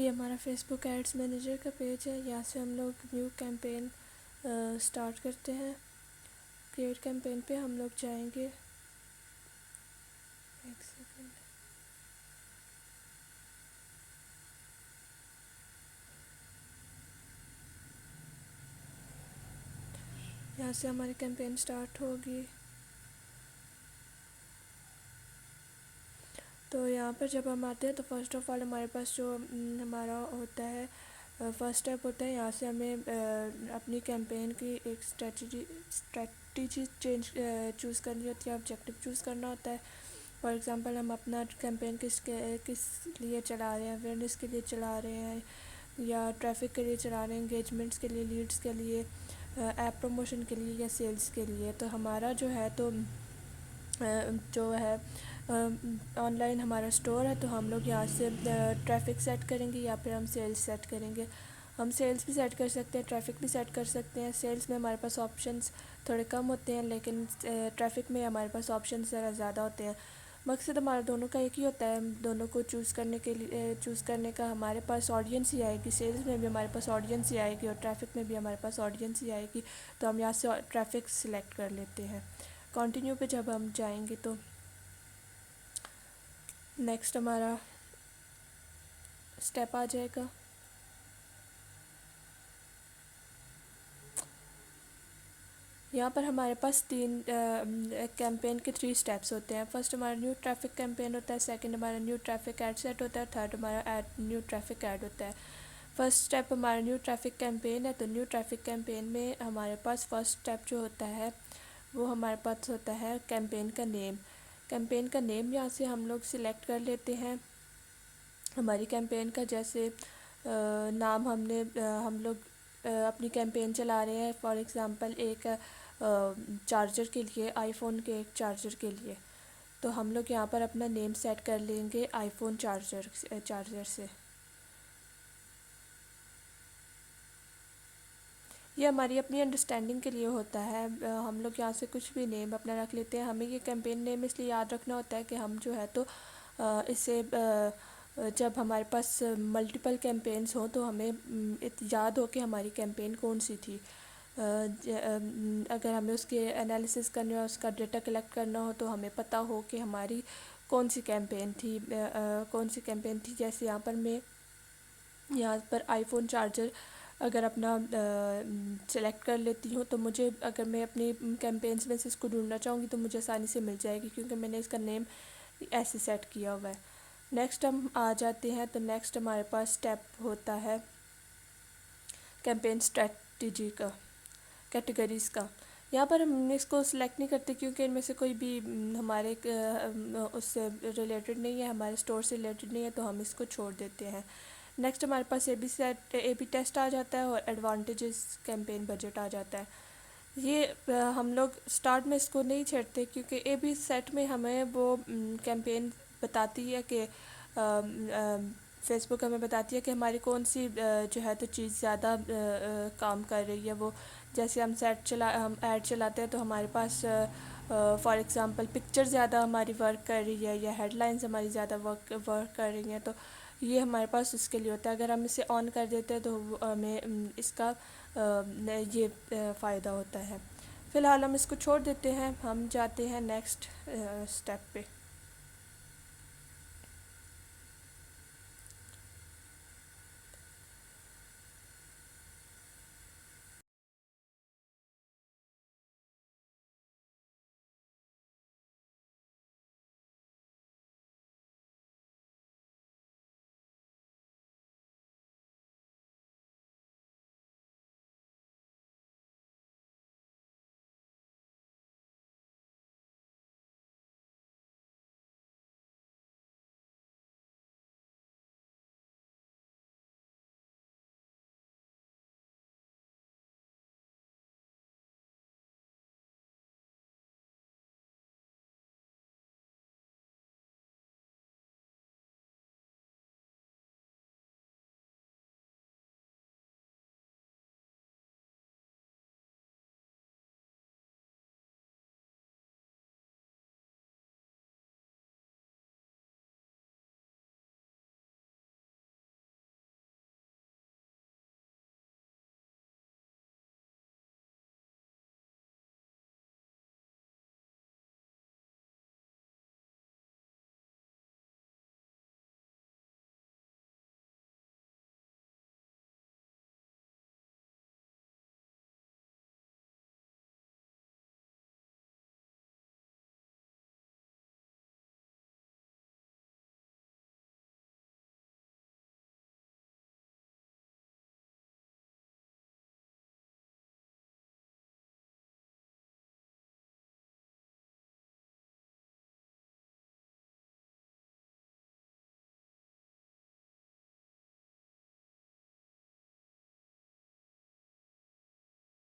یہ ہمارا فیس بک AIDS manager کا پیج ہے. یہاں سے ہم لوگ نیو کیمپین سٹارٹ کرتے ہیں. کریٹ کیمپین پہ ہم لوگ جائیں گے. ایک سیکنڈ. یہاں سے ہماری کیمپین سٹارٹ ہوگی. تو یہاں پر جب ہم آتے ہیں تو فرسٹ آف آل ہمارے پاس جو ہمارا ہوتا ہے فرسٹ اسٹیپ ہوتا ہے. یہاں سے ہمیں اپنی کیمپین کی ایک اسٹریٹجی چوز کرنی ہوتی ہے, آبجیکٹیو چوز کرنا ہوتا ہے. فار ایگزامپل ہم اپنا کیمپین کس لیے چلا رہے ہیں, اویئرنیس کے لیے چلا رہے ہیں, یا ٹریفک کے لیے چلا رہے ہیں, انگیجمنٹس کے لیے, لیڈس کے لیے, ایپ پروموشن کے لیے, یا سیلز کے لیے. تو ہمارا جو ہے آن لائن ہمارا اسٹور ہے, تو ہم لوگ یہاں سے ٹریفک سیٹ کریں گے یا پھر ہم سیلز سیٹ کریں گے. ہم سیلز بھی سیٹ کر سکتے ہیں, ٹریفک بھی سیٹ کر سکتے ہیں. سیلز میں ہمارے پاس آپشنس تھوڑے کم ہوتے ہیں, لیکن ٹریفک میں ہمارے پاس آپشنس ذرا زیادہ ہوتے ہیں. مقصد ہمارا دونوں کا ایک ہی ہوتا ہے, دونوں کو چوز کرنے کا ہمارے پاس آڈینس ہی آئے گی. سیلز میں بھی ہمارے پاس آڈینس ہی آئے گی, اور ٹریفک میں بھی ہمارے پاس آڈینس ہی آئے گی. تو ہم یہاں سے ٹریفک سلیکٹ کر لیتے ہیں. کنٹینیو پہ جب ہم جائیں گے تو نیکسٹ ہمارا اسٹیپ آ جائے گا. یہاں پر ہمارے پاس کیمپین کے 3 اسٹیپس ہوتے ہیں. فرسٹ ہمارا نیو ٹریفک کیمپین ہوتا ہے, سیکنڈ ہمارا نیو ٹریفک ایڈ سیٹ ہوتا ہے, تھرڈ ہمارا نیو ٹریفک ایڈ ہوتا ہے. فرسٹ اسٹیپ ہمارا نیو ٹریفک کیمپین ہے. تو نیو ٹریفک کیمپین میں ہمارے پاس فرسٹ اسٹیپ جو ہوتا ہے وہ ہمارے پاس ہوتا ہے کیمپین کا نیم. کیمپین کا نیم یہاں سے ہم لوگ سلیکٹ کر لیتے ہیں. ہماری کیمپین کا جیسے نام ہم لوگ اپنی کیمپین چلا رہے ہیں, فار ایگزامپل ایک چارجر کے لیے, آئی فون کے ایک چارجر کے لیے. تو ہم لوگ یہاں پر اپنا نیم سیٹ کر لیں گے آئی فون چارجر سے. یہ ہماری اپنی انڈرسٹینڈنگ کے لیے ہوتا ہے. ہم لوگ یہاں سے کچھ بھی نیم اپنا رکھ لیتے ہیں. ہمیں یہ کیمپین نیم اس لیے یاد رکھنا ہوتا ہے کہ ہم جو ہے تو اسے جب ہمارے پاس ملٹیپل کیمپینز ہوں تو ہمیں یاد ہو کہ ہماری کیمپین کون سی تھی. اگر ہمیں اس کے انالیسس کرنے اور اس کا ڈیٹا کلیکٹ کرنا ہو تو ہمیں پتہ ہو کہ ہماری کون سی کیمپین تھی. جیسے یہاں پر آئی فون چارجر اگر اپنا سلیکٹ کر لیتی ہوں, تو مجھے اگر میں اپنی کیمپینز میں سے اس کو ڈھونڈنا چاہوں گی تو مجھے آسانی سے مل جائے گی, کیونکہ میں نے اس کا نیم ایسے سیٹ کیا ہوا ہے. نیکسٹ ہم آ جاتے ہیں. تو نیکسٹ ہمارے پاس اسٹیپ ہوتا ہے کیمپین اسٹریٹجی کا, کیٹیگریز کا. یہاں پر ہم اس کو سلیکٹ نہیں کرتے کیونکہ ان میں سے کوئی بھی ہمارے اس سے ریلیٹڈ نہیں ہے, ہمارے اسٹور سے ریلیٹڈ نہیں ہے, تو ہم اس کو چھوڑ دیتے ہیں. نیکسٹ ہمارے پاس اے بی ٹیسٹ آ جاتا ہے, اور ایڈوانٹیجز کیمپین بجٹ آ جاتا ہے. یہ ہم لوگ سٹارٹ میں اس کو نہیں چھیڑتے کیونکہ اے بی سیٹ میں ہمیں وہ کیمپین بتاتی ہے کہ فیس بک ہمیں بتاتی ہے کہ ہماری کون سی جو ہے تو چیز زیادہ کام کر رہی ہے. وہ جیسے ہم ایڈ چلاتے ہیں تو ہمارے پاس فار ایگزامپل پکچر زیادہ ہماری ورک کر رہی ہے, یا ہیڈ لائنز ہماری زیادہ ورک کر رہی ہیں, تو یہ ہمارے پاس اس کے لیے ہوتا ہے. اگر ہم اسے آن کر دیتے ہیں تو ہمیں اس کا یہ فائدہ ہوتا ہے. فی الحال ہم اس کو چھوڑ دیتے ہیں. ہم جاتے ہیں نیکسٹ اسٹیپ پہ.